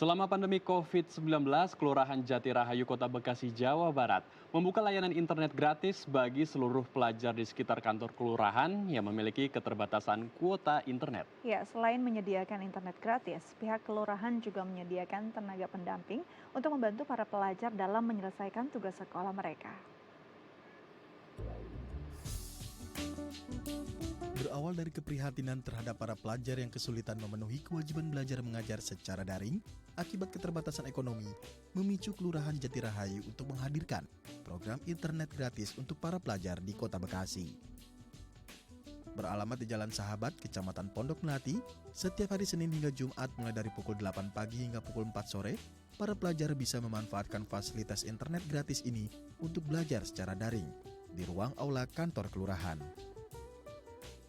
Selama pandemi COVID-19, Kelurahan Jatirahayu, Kota Bekasi, Jawa Barat membuka layanan internet gratis bagi seluruh pelajar di sekitar kantor kelurahan yang memiliki keterbatasan kuota internet. Ya, selain menyediakan internet gratis, pihak kelurahan juga menyediakan tenaga pendamping untuk membantu para pelajar dalam menyelesaikan tugas sekolah mereka. Berawal dari keprihatinan terhadap para pelajar yang kesulitan memenuhi kewajiban belajar mengajar secara daring akibat keterbatasan ekonomi, memicu Kelurahan Jatirahayu untuk menghadirkan program internet gratis untuk para pelajar di Kota Bekasi. Beralamat di Jalan Sahabat, Kecamatan Pondok Melati, setiap hari Senin hingga Jumat mulai dari pukul 8 pagi hingga pukul 4 sore, para pelajar bisa memanfaatkan fasilitas internet gratis ini untuk belajar secara daring di ruang aula kantor kelurahan.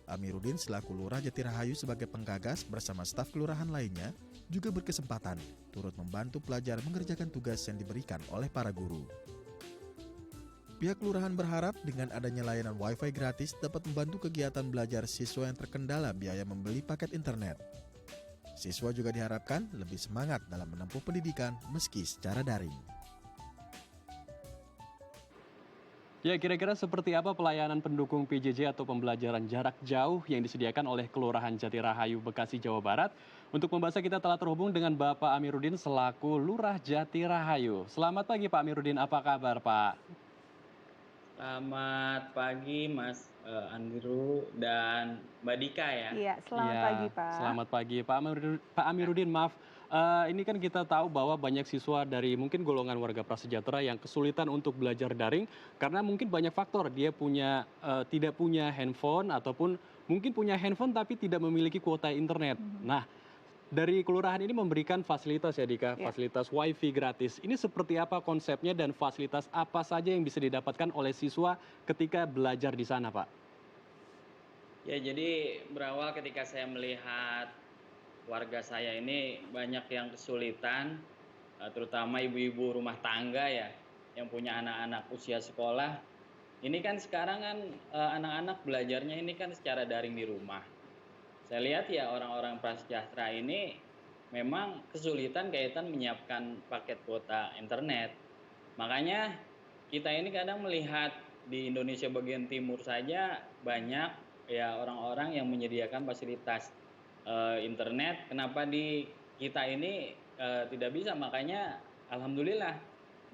Amiruddin selaku Lurah Jatirahayu sebagai penggagas bersama staf kelurahan lainnya juga berkesempatan turut membantu pelajar mengerjakan tugas yang diberikan oleh para guru. Pihak kelurahan berharap dengan adanya layanan Wi-Fi gratis dapat membantu kegiatan belajar siswa yang terkendala biaya membeli paket internet. Siswa juga diharapkan lebih semangat dalam menempuh pendidikan meski secara daring. Ya, kira-kira seperti apa pelayanan pendukung PJJ atau pembelajaran jarak jauh yang disediakan oleh Kelurahan Jatirahayu, Bekasi, Jawa Barat? Untuk membahasnya kita telah terhubung dengan Bapak Amiruddin selaku Lurah Jatirahayu. Selamat pagi Pak Amiruddin, apa kabar Pak? Selamat pagi Mas Andrew dan Mbak Dika ya. Iya, selamat Iya, pagi Pak. selamat pagi Pak Amiruddin, maaf. Ini kan kita tahu bahwa banyak siswa dari mungkin golongan warga prasejahtera yang kesulitan untuk belajar daring karena mungkin banyak faktor. Dia tidak punya handphone ataupun mungkin punya handphone tapi tidak memiliki kuota internet. Nah, dari kelurahan ini memberikan fasilitas ya Dika, Ya. fasilitas wifi gratis. Ini seperti apa konsepnya dan fasilitas apa saja yang bisa didapatkan oleh siswa ketika belajar di sana, Pak? Ya jadi berawal ketika saya melihat warga saya ini banyak yang kesulitan, terutama ibu-ibu rumah tangga ya, yang punya anak-anak usia sekolah. Ini kan sekarang kan anak-anak belajarnya ini kan secara daring di rumah. Saya lihat ya orang-orang prasejahtera ini memang kesulitan kaitan menyiapkan paket kuota internet. Makanya kita ini kadang melihat di Indonesia bagian timur saja banyak ya orang-orang yang menyediakan fasilitas internet. Kenapa di kita ini tidak bisa? Makanya alhamdulillah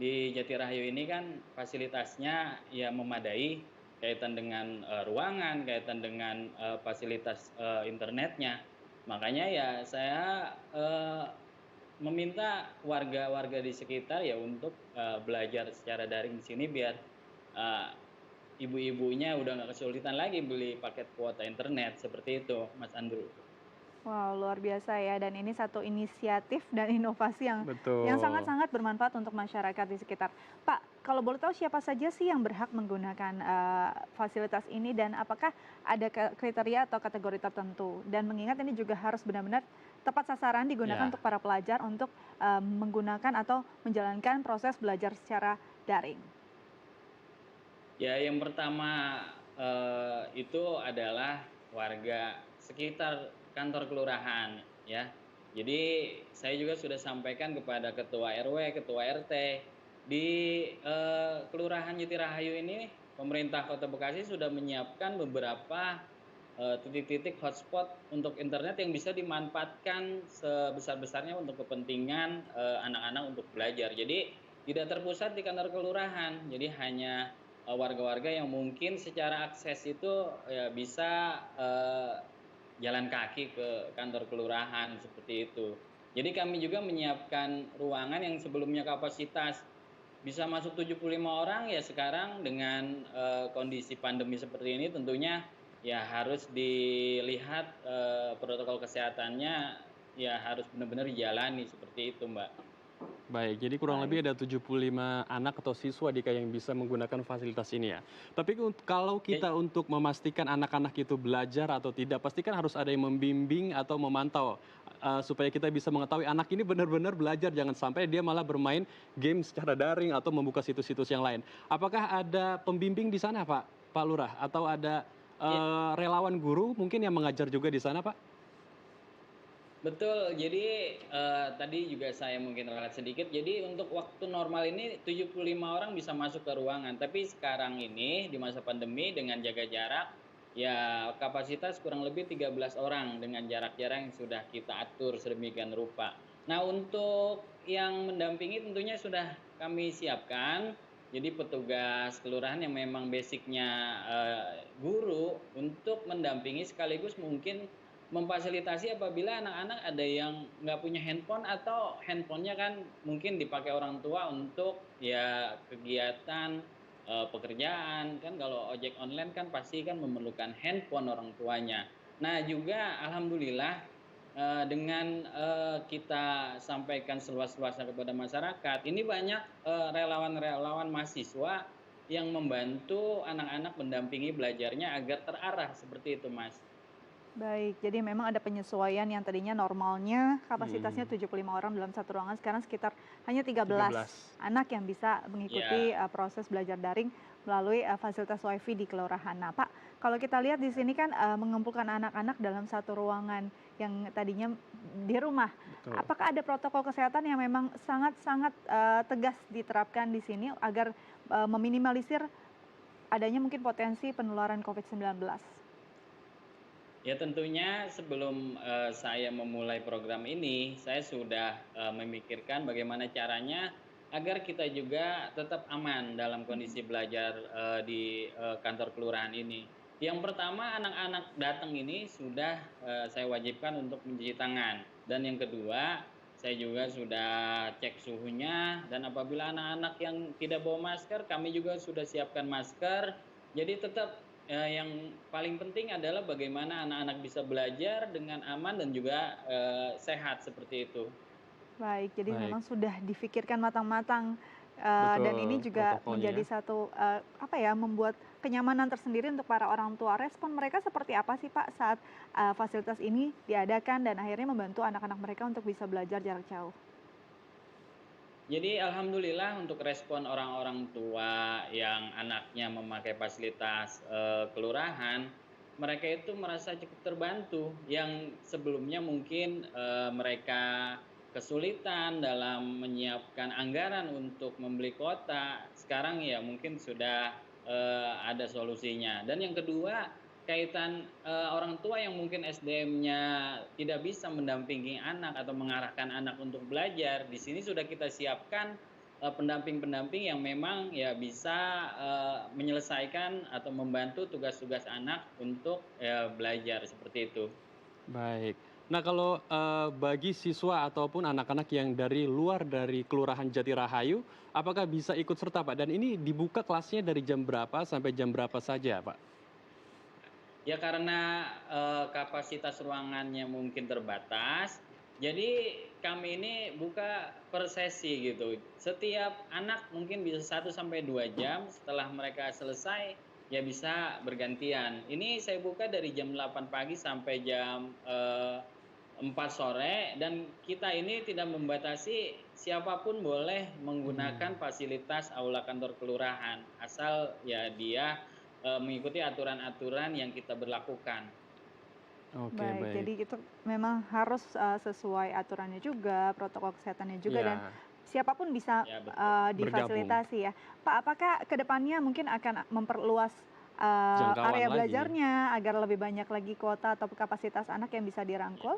di Jatirahayu ini kan fasilitasnya ya memadai kaitan dengan ruangan, kaitan dengan fasilitas internetnya. Makanya ya saya meminta warga-warga di sekitar ya untuk belajar secara daring di sini biar uh, ibu-ibunya udah nggak kesulitan lagi beli paket kuota internet seperti itu, Mas Andrew. Wow, luar biasa ya. Dan ini satu inisiatif dan inovasi yang Betul. sangat-sangat bermanfaat untuk masyarakat di sekitar. Pak, kalau boleh tahu siapa saja sih yang berhak menggunakan fasilitas ini dan apakah ada kriteria atau kategori tertentu? Dan mengingat ini juga harus benar-benar tepat sasaran digunakan Ya. untuk para pelajar untuk menggunakan atau menjalankan proses belajar secara daring. Ya, yang pertama itu adalah warga sekitar kantor kelurahan ya. Jadi saya juga sudah sampaikan kepada ketua RW, ketua RT di Kelurahan Jatirahayu ini pemerintah Kota Bekasi sudah menyiapkan beberapa titik-titik hotspot untuk internet yang bisa dimanfaatkan sebesar-besarnya untuk kepentingan anak-anak untuk belajar. Jadi tidak terpusat di kantor kelurahan. Jadi hanya warga-warga yang mungkin secara akses itu ya bisa jalan kaki ke kantor kelurahan seperti itu. Jadi kami juga menyiapkan ruangan yang sebelumnya kapasitas bisa masuk 75 orang ya sekarang dengan kondisi pandemi seperti ini tentunya ya harus dilihat protokol kesehatannya ya harus benar-benar dijalani seperti itu, Mbak. Baik, jadi kurang Baik. lebih ada 75 anak atau siswa Dika yang bisa menggunakan fasilitas ini ya. Tapi kalau Ya, kita untuk memastikan anak-anak itu belajar atau tidak, pastikan harus ada yang membimbing atau memantau supaya kita bisa mengetahui anak ini benar-benar belajar, jangan sampai dia malah bermain game secara daring atau membuka situs-situs yang lain. Apakah ada pembimbing di sana, Pak Lurah, atau ada ya, relawan guru mungkin yang mengajar juga di sana, Pak? Betul, jadi tadi juga saya mungkin ralat sedikit. Jadi untuk waktu normal ini 75 orang bisa masuk ke ruangan. Tapi sekarang ini di masa pandemi dengan jaga jarak, ya kapasitas kurang lebih 13 orang dengan jarak-jarak yang sudah kita atur sedemikian rupa. Nah untuk yang mendampingi tentunya sudah kami siapkan. Jadi petugas kelurahan yang memang basicnya guru untuk mendampingi sekaligus mungkin memfasilitasi apabila anak-anak ada yang nggak punya handphone atau handphonenya kan mungkin dipakai orang tua untuk ya kegiatan pekerjaan kan kalau ojek online kan pasti kan memerlukan handphone orang tuanya. Nah juga alhamdulillah dengan kita sampaikan seluas-luasnya kepada masyarakat, ini banyak relawan-relawan mahasiswa yang membantu anak-anak mendampingi belajarnya agar terarah seperti itu, Mas. Baik, jadi memang ada penyesuaian yang tadinya normalnya kapasitasnya Hmm, 75 orang dalam satu ruangan, sekarang sekitar hanya 13 13. anak yang bisa mengikuti Ya. proses belajar daring melalui fasilitas WiFi di kelurahan. Nah, Pak, kalau kita lihat di sini kan mengumpulkan anak-anak dalam satu ruangan yang tadinya di rumah, Betul. apakah ada protokol kesehatan yang memang sangat-sangat tegas diterapkan di sini agar meminimalisir adanya mungkin potensi penularan COVID-19? Ya tentunya sebelum saya memulai program ini, saya sudah memikirkan bagaimana caranya agar kita juga tetap aman dalam kondisi belajar di kantor kelurahan ini. Yang pertama anak-anak datang ini sudah saya wajibkan untuk mencuci tangan. Dan yang kedua, saya juga sudah cek suhunya dan apabila anak-anak yang tidak bawa masker, kami juga sudah siapkan masker. Jadi tetap yang paling penting adalah bagaimana anak-anak bisa belajar dengan aman dan juga sehat seperti itu. Baik, jadi Baik, memang sudah difikirkan matang-matang, dan ini betul juga protokolnya menjadi ya. satu, apa ya, membuat kenyamanan tersendiri untuk para orang tua. Respon mereka seperti apa sih, Pak, saat, fasilitas ini diadakan dan akhirnya membantu anak-anak mereka untuk bisa belajar jarak jauh? Jadi alhamdulillah untuk respon orang-orang tua yang anaknya memakai fasilitas kelurahan, mereka itu merasa cukup terbantu yang sebelumnya mungkin mereka kesulitan dalam menyiapkan anggaran untuk membeli kuota, sekarang ya mungkin sudah ada solusinya. Dan yang kedua, kaitan orang tua yang mungkin SDM-nya tidak bisa mendampingi anak atau mengarahkan anak untuk belajar, di sini sudah kita siapkan pendamping-pendamping yang memang ya bisa menyelesaikan atau membantu tugas-tugas anak untuk belajar seperti itu. Baik. Nah, kalau bagi siswa ataupun anak-anak yang dari luar dari Kelurahan Jatirahayu, apakah bisa ikut serta, Pak? Dan ini dibuka kelasnya dari jam berapa sampai jam berapa saja, Pak? Ya karena kapasitas ruangannya mungkin terbatas, jadi kami ini buka per sesi gitu. Setiap anak mungkin bisa 1 sampai 2 jam, setelah mereka selesai ya bisa bergantian. Ini saya buka dari jam 8 pagi sampai jam 4 sore dan kita ini tidak membatasi siapapun boleh Hmm, menggunakan fasilitas aula kantor kelurahan, asal ya dia mengikuti aturan-aturan yang kita berlakukan. oke Baik, baik. jadi itu memang harus, sesuai aturannya juga, protokol kesehatannya juga dan Ya, siapapun bisa, Ya betul. bergabung. difasilitasi ya. Pak, apakah ke depannya mungkin akan memperluas, Jangkauan area lagi. belajarnya agar lebih banyak lagi kuota atau kapasitas anak yang bisa Ya. dirangkul?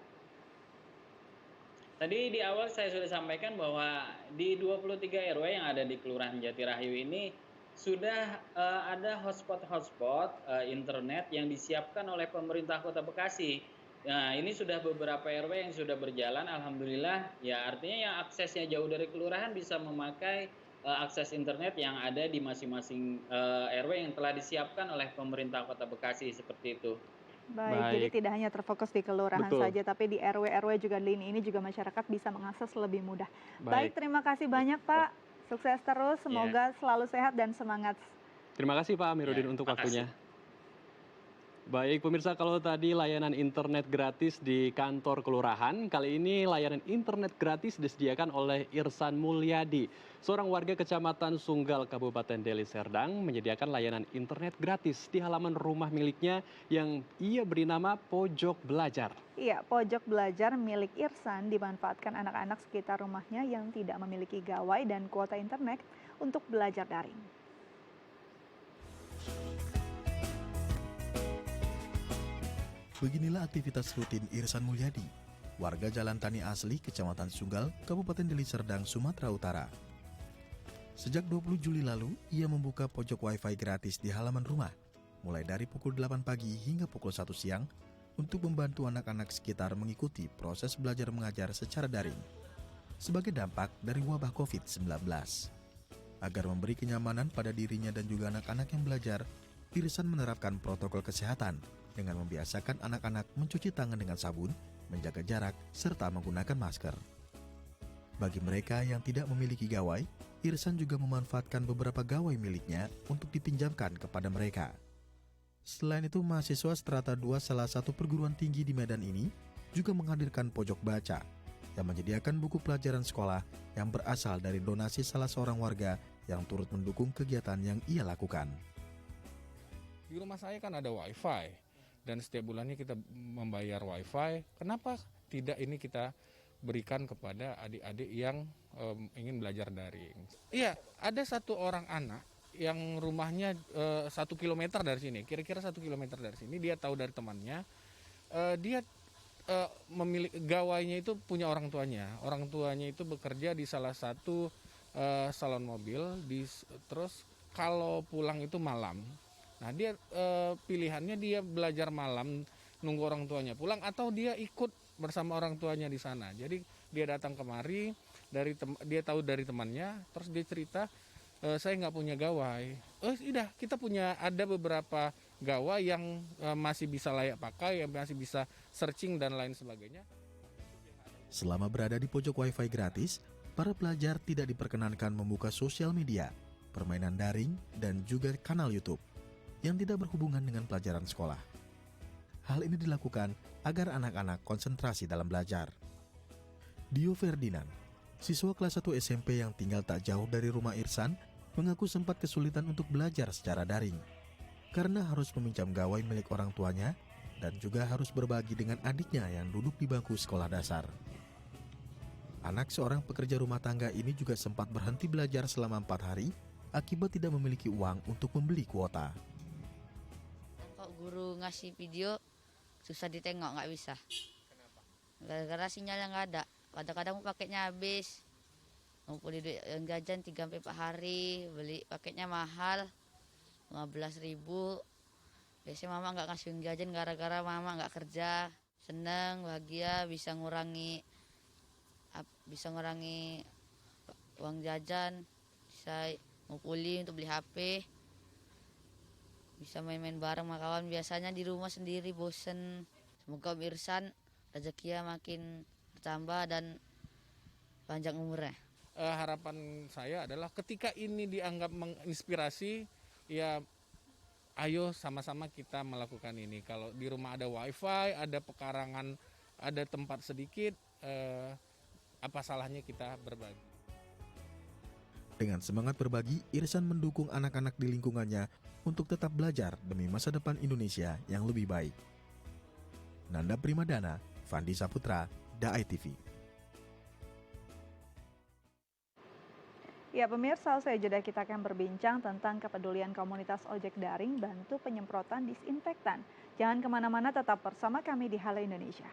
Tadi di awal saya sudah sampaikan bahwa di 23 RW yang ada di Kelurahan Jatirahayu ini sudah ada hotspot-hotspot internet yang disiapkan oleh pemerintah Kota Bekasi. Nah, ini sudah beberapa RW yang sudah berjalan, alhamdulillah. Ya, artinya yang aksesnya jauh dari kelurahan bisa memakai akses internet yang ada di masing-masing RW yang telah disiapkan oleh pemerintah Kota Bekasi seperti itu. Baik, jadi Baik, tidak hanya terfokus di kelurahan betul. saja, tapi di RW-RW juga di lini ini juga masyarakat bisa mengakses lebih mudah. Baik, Baik. terima kasih banyak, Betul. Pak. Sukses terus, Ya, semoga selalu sehat dan semangat. Terima kasih Pak ya, Amiruddin untuk makasih. waktunya. Baik, pemirsa, kalau tadi layanan internet gratis di kantor kelurahan, kali ini layanan internet gratis disediakan oleh Irsan Mulyadi. Seorang warga Kecamatan Sunggal, Kabupaten Deli Serdang, menyediakan layanan internet gratis di halaman rumah miliknya yang ia beri nama Pojok Belajar. Iya, pojok belajar milik Irsan dimanfaatkan anak-anak sekitar rumahnya yang tidak memiliki gawai dan kuota internet untuk belajar daring. Beginilah aktivitas rutin Irsan Mulyadi, warga Jalan Tani Asli, Kecamatan Sunggal, Kabupaten Deli Serdang, Sumatera Utara. Sejak 20 Juli lalu, ia membuka pojok wifi gratis di halaman rumah, mulai dari pukul 8 pagi hingga pukul 1 siang, untuk membantu anak-anak sekitar mengikuti proses belajar mengajar secara daring, sebagai dampak dari wabah COVID-19. Agar memberi kenyamanan pada dirinya dan juga anak-anak yang belajar, Irsan menerapkan protokol kesehatan dengan membiasakan anak-anak mencuci tangan dengan sabun, menjaga jarak, serta menggunakan masker. Bagi mereka yang tidak memiliki gawai, Irsan juga memanfaatkan beberapa gawai miliknya untuk dipinjamkan kepada mereka. Selain itu, mahasiswa strata 2 salah satu perguruan tinggi di Medan ini juga menghadirkan pojok baca yang menyediakan buku pelajaran sekolah yang berasal dari donasi salah seorang warga yang turut mendukung kegiatan yang ia lakukan. Di rumah saya kan ada wifi dan setiap bulannya kita membayar wifi. Kenapa tidak ini kita berikan kepada adik-adik yang ingin belajar daring? Iya, ada satu orang anak yang rumahnya 1 kilometer dari sini, kira-kira 1 kilometer dari sini. Dia tahu dari temannya, dia memiliki gawainya itu punya orang tuanya. Orang tuanya itu bekerja di salah satu salon mobil, terus kalau pulang itu malam. Nah, dia pilihannya dia belajar malam, nunggu orang tuanya pulang, atau dia ikut bersama orang tuanya di sana. Jadi dia datang kemari, dia tahu dari temannya, terus dia cerita, saya nggak punya gawai. Udah, kita ada beberapa gawai yang masih bisa layak pakai, yang masih bisa searching dan lain sebagainya. Selama berada di pojok wifi gratis, para pelajar tidak diperkenankan membuka sosial media, permainan daring, dan juga kanal YouTube yang tidak berhubungan dengan pelajaran sekolah. Hal ini dilakukan agar anak-anak konsentrasi dalam belajar. Dio Ferdinand, siswa kelas 1 SMP yang tinggal tak jauh dari rumah Irsan, mengaku sempat kesulitan untuk belajar secara daring karena harus meminjam gawai milik orang tuanya dan juga harus berbagi dengan adiknya yang duduk di bangku sekolah dasar. Anak seorang pekerja rumah tangga ini juga sempat berhenti belajar selama 4 hari akibat tidak memiliki uang untuk membeli kuota. Kalau guru ngasih video susah ditengok, nggak bisa. Gara-gara sinyalnya nggak ada. Kadang-kadang paketnya habis. Ngumpulin duit jajan 3-4 hari, beli paketnya mahal 15.000. Biasanya mama nggak ngasih uang jajan gara-gara mama nggak kerja. Seneng, bahagia, bisa ngurangi uang jajan, bisa ngumpulin untuk beli HP, bisa main-main bareng sama kawan. Biasanya di rumah sendiri bosen. Semoga Om Irsan rezekinya makin bertambah dan panjang umurnya. Harapan saya adalah ketika ini dianggap menginspirasi, ya ayo sama-sama kita melakukan ini. Kalau di rumah ada wifi, ada pekarangan, ada tempat sedikit, apa salahnya kita berbagi. Dengan semangat berbagi, Irsan mendukung anak-anak di lingkungannya untuk tetap belajar demi masa depan Indonesia yang lebih baik. Nanda Primadana, Fandi Saputra, Dai TV. Ya pemirsa, usai jeda kita akan berbincang tentang kepedulian komunitas ojek daring bantu penyemprotan disinfektan. Jangan kemana-mana, tetap bersama kami di Halo Indonesia.